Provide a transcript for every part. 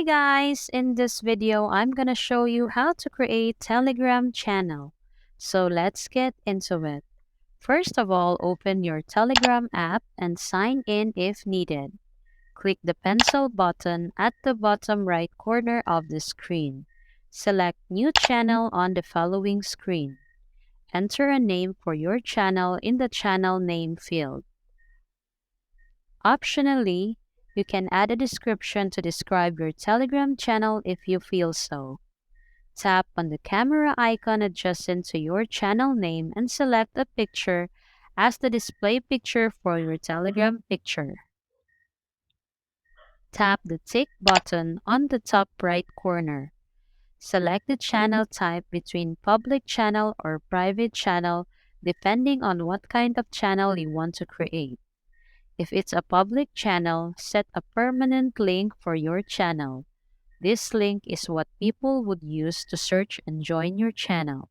guys, in this video I'm gonna show you how to create Telegram channel. So let's get into it. First of all, open your Telegram app and sign in if needed. Click the pencil button at the bottom right corner of the screen. Select New Channel on the following screen. Enter a name for your channel in the channel name field. Optionally, you can add a description to describe your Telegram channel if you feel so. Tap on the camera icon adjacent to your channel name and select a picture as the display picture for your Telegram picture. Tap the tick button on the top right corner. Select the channel type between public channel or private channel depending on what kind of channel you want to create. If it's a public channel, set a permanent link for your channel. This link is what people would use to search and join your channel.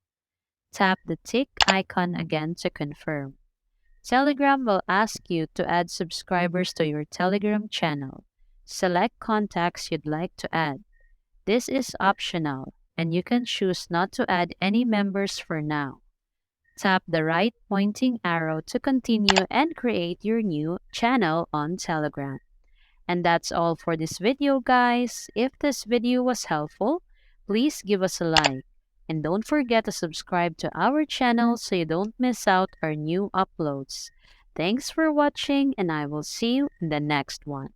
Tap the tick icon again to confirm. Telegram will ask you to add subscribers to your Telegram channel. Select contacts you'd like to add. This is optional, and you can choose not to add any members for now. Tap the right pointing arrow to continue and create your new channel on Telegram. And that's all for this video, guys. If this video was helpful, please give us a like. And don't forget to subscribe to our channel so you don't miss out our new uploads. Thanks for watching, and I will see you in the next one.